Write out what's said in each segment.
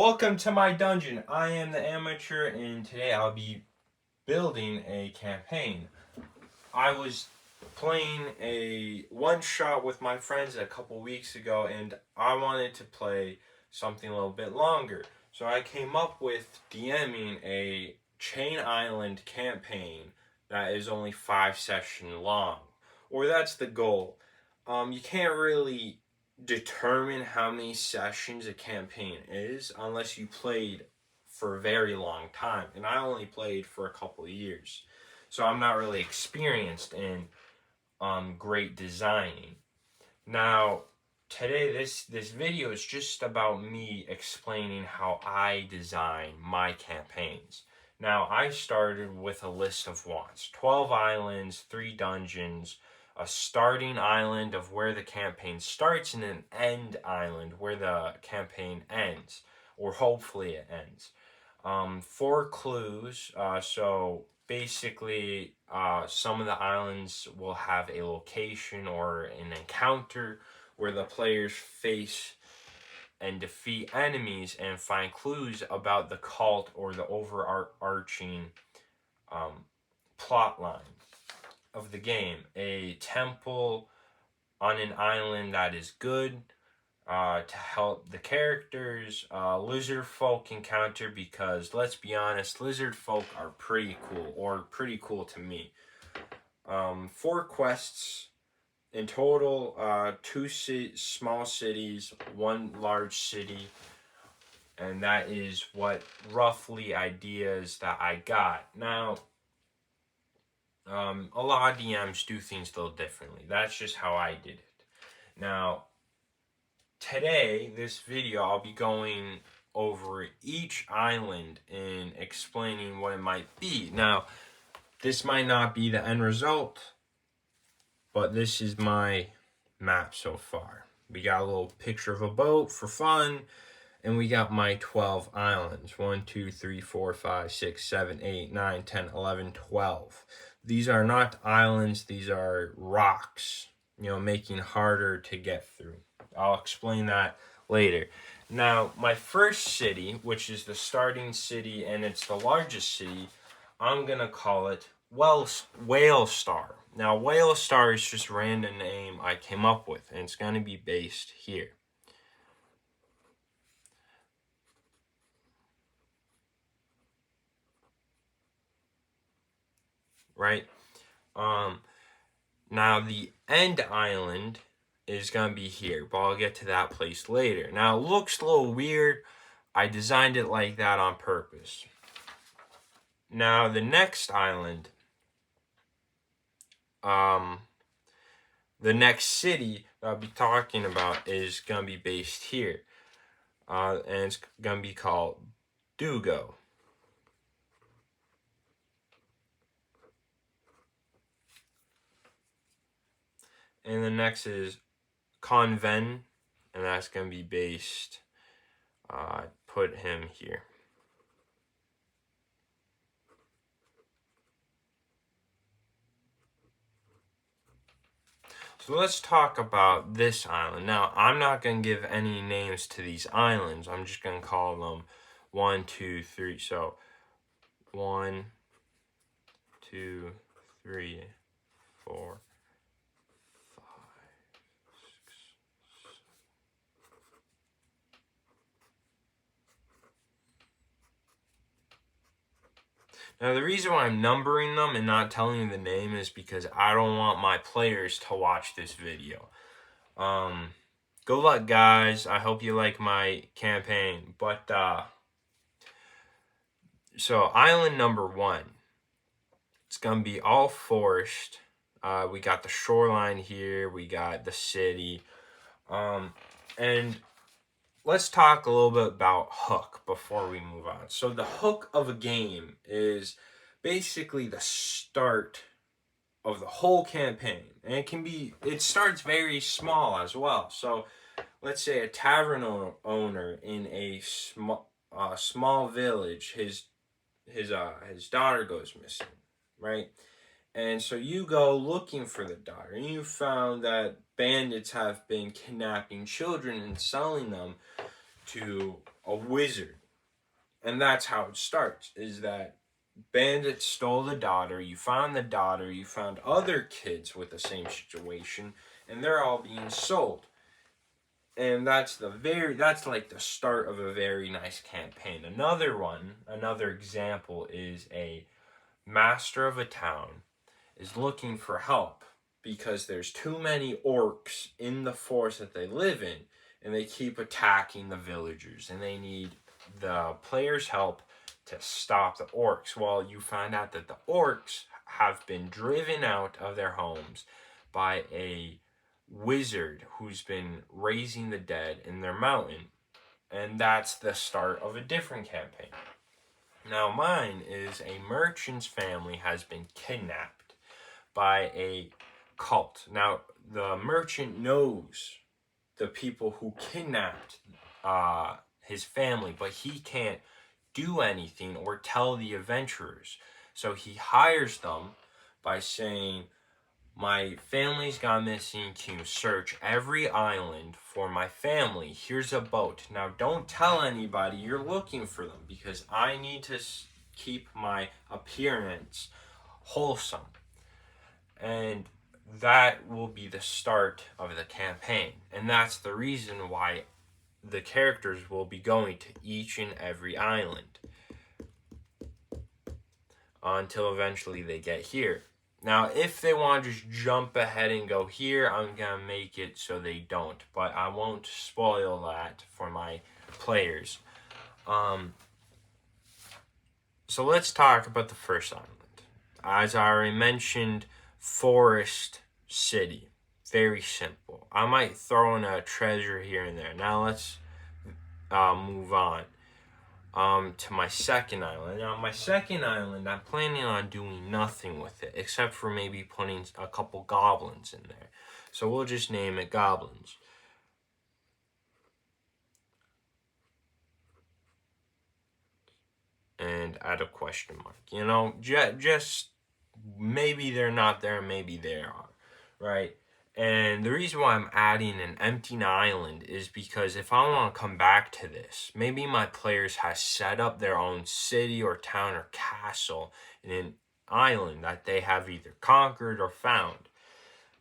Welcome to my dungeon. I am the amateur and today I'll be building a campaign. I was playing a one-shot with my friends a couple weeks ago and I wanted to play something a little bit longer. So I came up with DMing a Chain Island campaign that is only 5 sessions long. Or that's the goal. You can't really determine how many sessions a campaign is unless you played for a very long time, and I only played for a couple of years, so I'm not really experienced in great designing. Now today this video is just about me explaining how I design my campaigns. Now I started with a list of wants: 12 islands, 3 dungeons, a starting island of where the campaign starts, and an end island where the campaign ends, or hopefully it ends. 4 clues, so basically some of the islands will have a location or an encounter where the players face and defeat enemies and find clues about the cult or the overarching plot line of the game. A temple on an island that is good to help the characters. Lizard folk encounter, because let's be honest, lizard folk are pretty cool, or pretty cool to me. 4 quests in total, 2 small cities, 1 large city, and that is what roughly ideas that I got. Now a lot of DMs do things a little differently. That's just how I did it. Now, today, this video, I'll be going over each island and explaining what it might be. Now, this might not be the end result, but this is my map so far. We got a little picture of a boat for fun, and we got my 12 islands. 1, 2, 3, 4, 5, 6, 7, 8, 9, 10, 11, 12. These are not islands, these are rocks, making harder to get through. I'll explain that later. Now, my first city, which is the starting city and it's the largest city, I'm going to call it Whale Star. Now, Whale Star is just a random name I came up with, and it's going to be based here. Right? Now the end island is gonna be here, but I'll get to that place later. Now it looks a little weird. I designed it like that on purpose. Now the next island, the next city that I'll be talking about is gonna be based here, and it's gonna be called Dugo. And the next is Conven, and that's going to be based, put him here. So let's talk about this island. Now, I'm not going to give any names to these islands. I'm just going to call them 1, 2, 3. So 1, 2, 3, 4. Now, the reason why I'm numbering them and not telling you the name is because I don't want my players to watch this video. Good luck, guys. I hope you like my campaign. But, so, island number 1. It's going to be all forest. We got the shoreline here. We got the city. And let's talk a little bit about hook before we move on. So the hook of a game is basically the start of the whole campaign. And it starts very small as well. So let's say a tavern owner in a small village, his daughter goes missing, right? And so you go looking for the daughter, and you found that bandits have been kidnapping children and selling them to a wizard. And that's how it starts, is that bandits stole the daughter, you found the daughter, you found other kids with the same situation, and they're all being sold. And that's like the start of a very nice campaign. Another example is a master of a town is looking for help because there's too many orcs in the forest that they live in, and they keep attacking the villagers, and they need the players' help to stop the orcs. Well, you find out that the orcs have been driven out of their homes by a wizard who's been raising the dead in their mountain, and that's the start of a different campaign. Now mine is a merchant's family has been kidnapped by a cult. Now the merchant knows the people who kidnapped his family, but he can't do anything or tell the adventurers. So he hires them by saying, my family's gone missing. Can you search every island for my family? Here's a boat. Now don't tell anybody you're looking for them, because I need to keep my appearance wholesome. And that will be the start of the campaign. And that's the reason why the characters will be going to each and every island until eventually they get here. Now, if they want to just jump ahead and go here, I'm going to make it so they don't. But I won't spoil that for my players. So let's talk about the first island. As I already mentioned, Forest City. Very simple. I might throw in a treasure here and there. Now let's move on to my second island. Now my second island, I'm planning on doing nothing with it except for maybe putting a couple goblins in there. So we'll just name it Goblins. And add a question mark. You know, just maybe they're not there, maybe they are, right? And the reason why I'm adding an empty island is because if I want to come back to this, maybe my players have set up their own city or town or castle in an island that they have either conquered or found.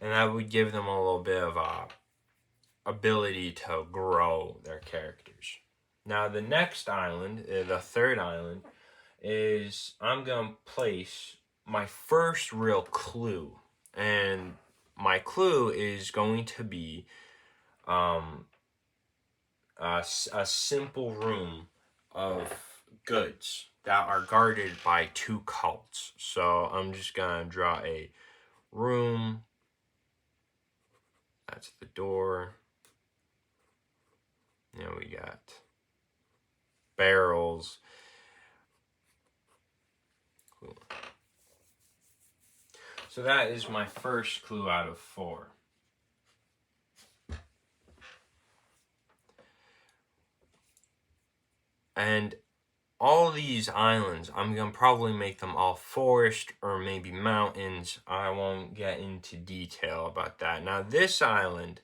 And that would give them a little bit of ability to grow their characters. Now the next island, the third island, is I'm going to place my first real clue. And my clue is going to be a simple room of goods that are guarded by two cults. So I'm just going to draw a room. That's the door. Now we got barrels. Cool. So that is my first clue out of 4. And all these islands, I'm going to probably make them all forest or maybe mountains. I won't get into detail about that. Now this island,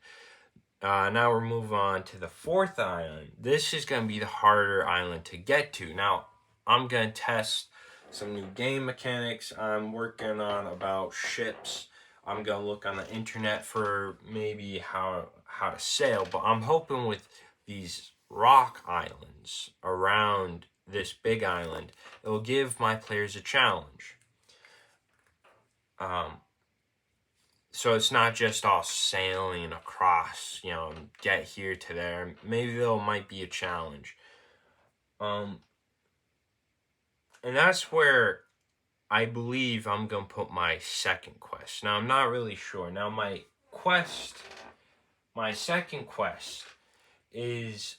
now we're moving on to the 4th island. This is going to be the harder island to get to. Now I'm going to test some new game mechanics. I'm working on about ships. I'm going to look on the internet for maybe how to sail. But I'm hoping with these rock islands around this big island, it will give my players a challenge. So it's not just all sailing across, get here to there. Maybe there might be a challenge. And that's where I believe I'm going to put my second quest. Now, I'm not really sure. Now, my second quest is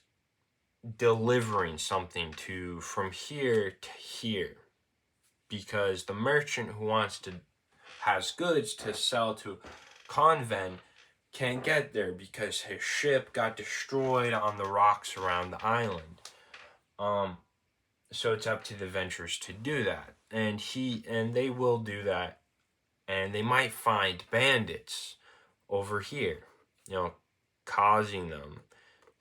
delivering something from here to here. Because the merchant who has goods to sell to Convent can't get there because his ship got destroyed on the rocks around the island. So it's up to the adventurers to do that. And they will do that. And they might find bandits over here, causing them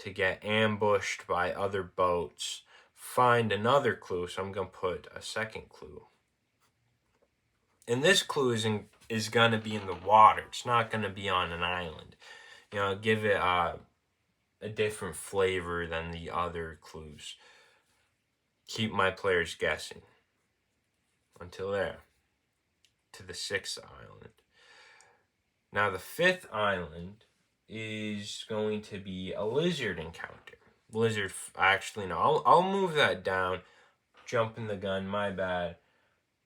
to get ambushed by other boats, find another clue. So I'm going to put a second clue. And this clue is going to be in the water. It's not going to be on an island. You know, give it a different flavor than the other clues. Keep my players guessing until there, to the 6th island. Now the 5th island is going to be a lizard encounter. Lizard, actually, no, I'll move that down. Jumping the gun, my bad.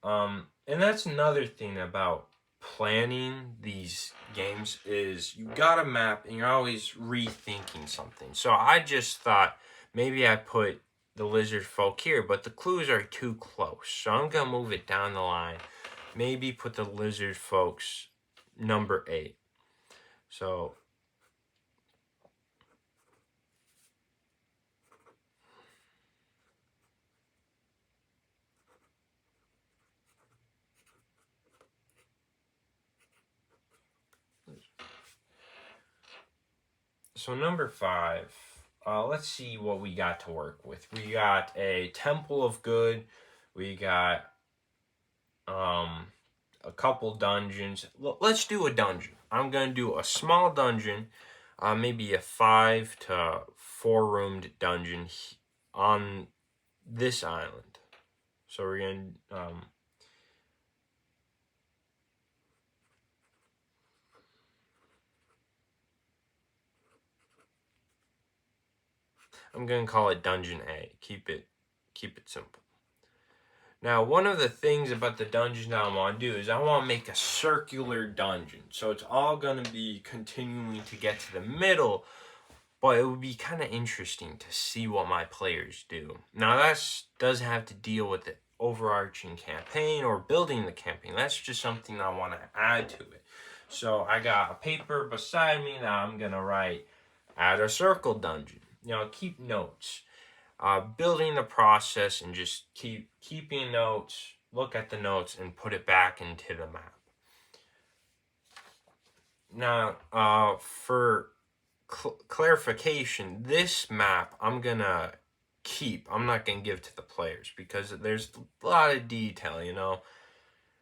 And that's another thing about planning these games is you got a map and you're always rethinking something. So I just thought maybe I put the lizard folk here, but the clues are too close. So I'm going to move it down the line. Maybe put the lizard folks number 8. So number 5, let's see what we got to work with. We got a Temple of Good. We got a couple dungeons. Let's do a dungeon. I'm going to do a small dungeon, maybe a 5 to 4 roomed dungeon on this island. So we're going to... I'm going to call it Dungeon A. Keep it simple. Now, one of the things about the dungeon that I want to do is I want to make a circular dungeon. So it's all going to be continuing to get to the middle, but it would be kind of interesting to see what my players do. Now, that doesn't have to deal with the overarching campaign or building the campaign. That's just something I want to add to it. So I got a paper beside me that I'm going to write, add a circle dungeon. You know, keep notes. Building the process and just keeping notes, look at the notes and put it back into the map. Now, for clarification, this map I'm gonna keep. I'm not gonna give to the players because there's a lot of detail, you know.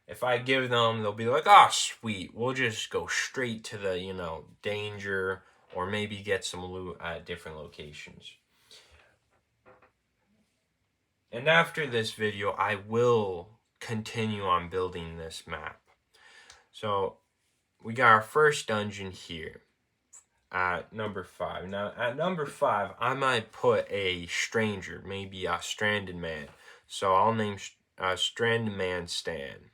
If I give them, they'll be like, "Oh, sweet, we'll just go straight to the, you know, danger or maybe get some loot at different locations." And after this video, I will continue on building this map. So we got our first dungeon here at number 5. Now at number 5, I might put a stranger, maybe a stranded man. So I'll name Stranded Man Stan.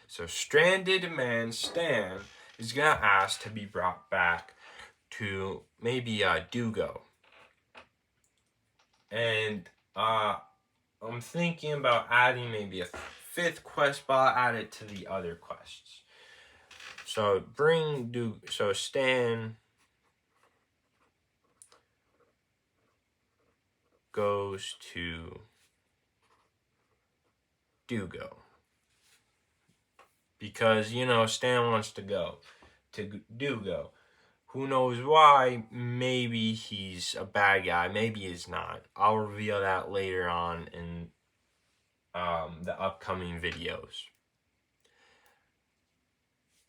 So Stranded Man Stan is going to ask to be brought back to maybe Dugo. And I'm thinking about adding maybe a 5th quest, but I'll add it to the other quests. So Stan goes to Dugo. Because, you know, Stan wants to go to Dugo. Who knows why? Maybe he's a bad guy. Maybe he's not. I'll reveal that later on in the upcoming videos.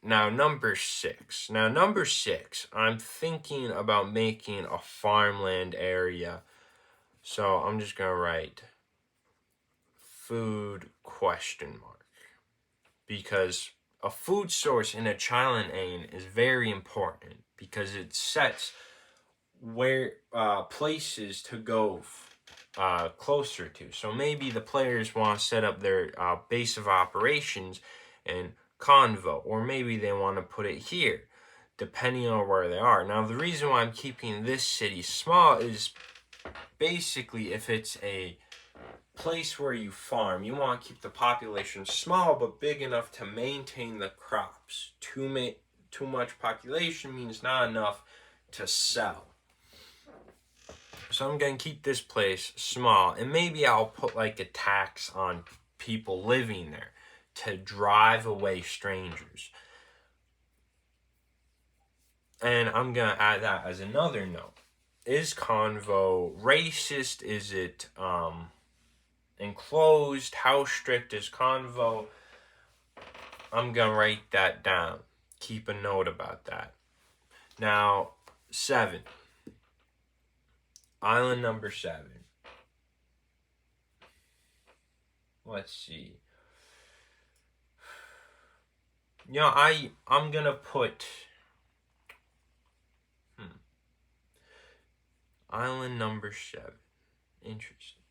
Now, number 6. I'm thinking about making a farmland area. So I'm just going to write food ? Because a food source in a Child Inn is very important because it sets where places to go closer to. So maybe the players want to set up their base of operations in Convo, or maybe they want to put it here, depending on where they are. Now, the reason why I'm keeping this city small is basically if it's a place where you farm, you want to keep the population small but big enough to maintain the crops. Too much population means not enough to sell. So I'm going to keep this place small, and maybe I'll put like a tax on people living there to drive away strangers. And I'm going to add that as another note. is convo racist? Is it enclosed? How strict is convo? I'm gonna write that down. Keep a note about that. Now, 7. Island number 7. Let's see. You know, I'm gonna put island number 7. Interesting.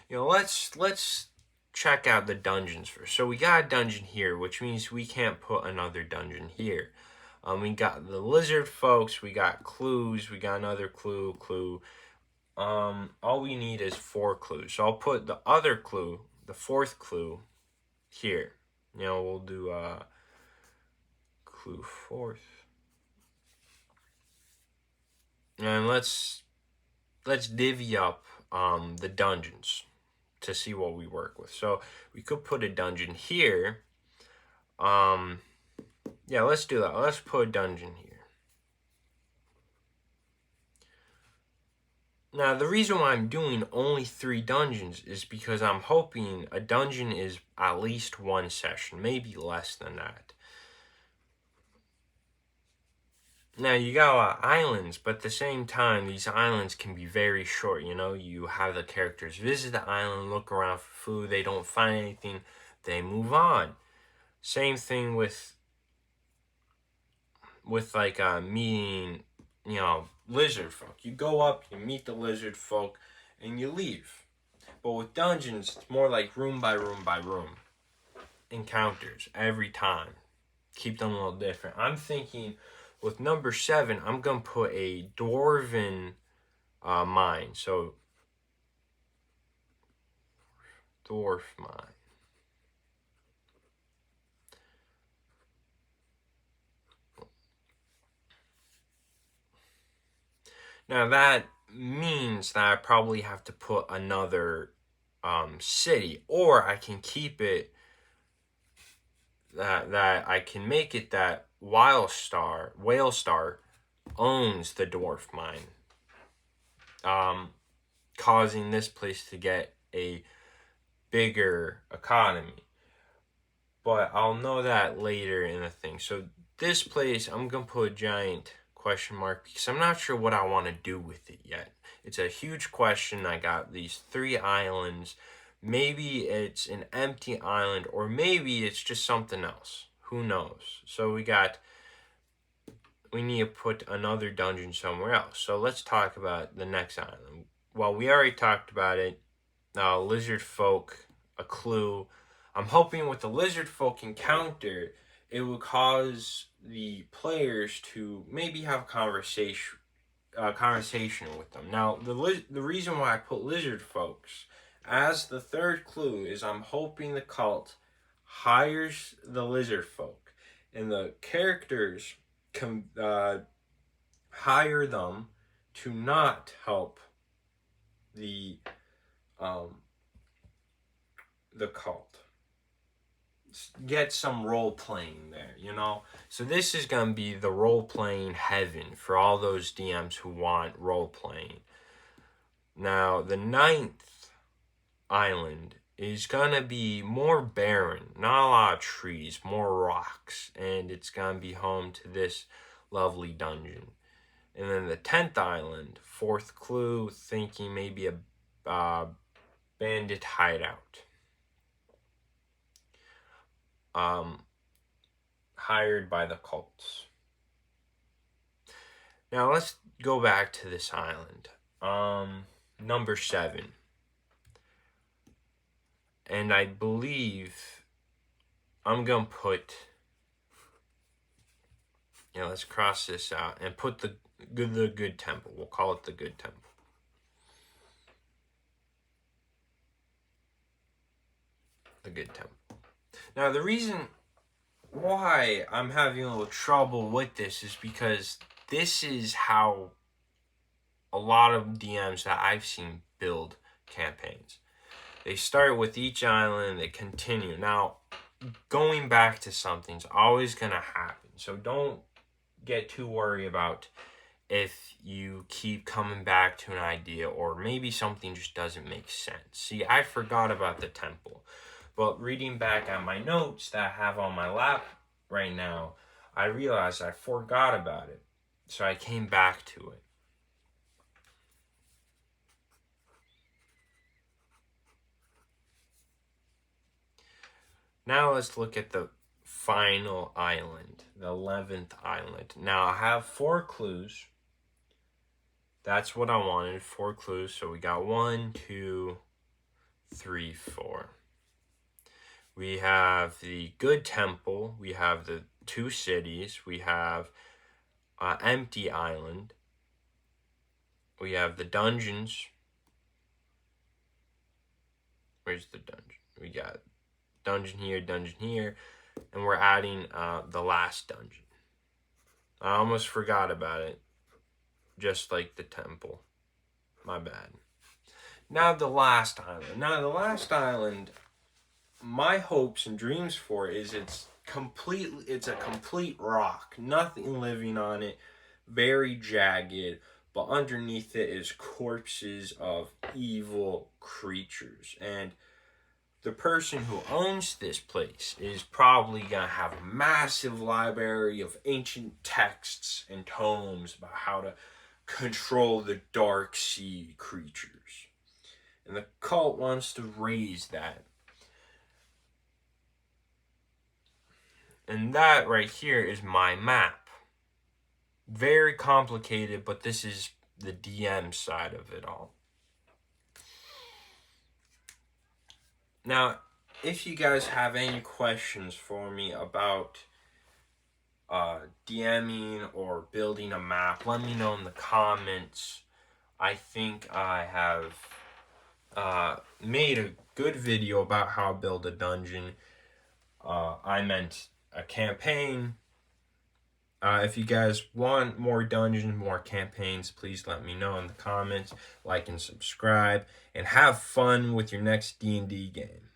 You know, let's check out the dungeons first. So we got a dungeon here, which means we can't put another dungeon here. We got the lizard folks, we got clues, we got another clue. All we need is 4 clues. So I'll put the other clue, the 4th clue, here. You know, we'll do clue 4th. And let's divvy up the dungeons to see what we work with. So we could put a dungeon here. Yeah, let's do that. Let's put a dungeon here. Now, the reason why I'm doing only 3 dungeons is because I'm hoping a dungeon is at least 1 session, maybe less than that. Now, you got a lot of islands, but at the same time, these islands can be very short. You know, you have the characters visit the island, look around for food, they don't find anything, they move on. Same thing with like meeting, you know, lizard folk. You go up, you meet the lizard folk, and you leave. But with dungeons, it's more like room by room by room encounters every time. Keep them a little different. I'm thinking with number 7, I'm going to put a dwarven mine. So, dwarf mine. Now that means that I probably have to put another city, or I can keep it that I can make it that Whalestar owns the dwarf mine, causing this place to get a bigger economy. But I'll know that later in the thing. So this place, I'm gonna put a giant question mark because I'm not sure what I want to do with it yet. It's a huge question. I got these 3 islands. Maybe it's an empty island, or maybe it's just something else. Who knows? So we need to put another dungeon somewhere else. So let's talk about the next island. Well, we already talked about it. Lizard folk, a clue. I'm hoping with the lizard folk encounter, it will cause the players to maybe have a conversation with them. Now, the reason why I put lizard folks as the 3rd clue is I'm hoping the cult hires the lizard folk, and the characters can hire them to not help the cult. Get some role playing there, you know. So this is gonna be the role playing heaven for all those DMs who want role playing. Now, the 9th island is gonna be more barren, not a lot of trees, more rocks, and it's gonna be home to this lovely dungeon. And then the 10th island, 4th clue, thinking maybe a bandit hideout. Hired by the cults. Now let's go back to this island. Number 7. And I believe I'm gonna put, let's cross this out and put the good temple. We'll call it the good temple. The good temple. Now, the reason why I'm having a little trouble with this is because this is how a lot of DMs that I've seen build campaigns. They start with each island, they continue. Now, going back to something's always going to happen. So don't get too worried about if you keep coming back to an idea or maybe something just doesn't make sense. See, I forgot about the temple, but reading back at my notes that I have on my lap right now, I realized I forgot about it. So I came back to it. Now let's look at the final island, the 11th island. Now I have 4 clues. That's what I wanted, 4 clues. So we got 1, 2, 3, 4. We have the good temple. We have the 2 cities. We have empty island. We have the dungeons. Where's the dungeon? We got dungeon here, and we're adding the last dungeon. I almost forgot about it, just like the temple. My bad. Now the last island. My hopes and dreams for it is it's a complete rock, nothing living on it, very jagged, but underneath it is corpses of evil creatures. And the person who owns this place is probably gonna have a massive library of ancient texts and tomes about how to control the dark sea creatures. And the cult wants to raise that. And that right here is my map. Very complicated, but this is the DM side of it all. Now, if you guys have any questions for me about DMing or building a map, let me know in the comments. I think I have made a good video about how to build a dungeon. I meant a campaign. If you guys want more dungeons, more campaigns, please let me know in the comments. Like and subscribe, and have fun with your next D&D game.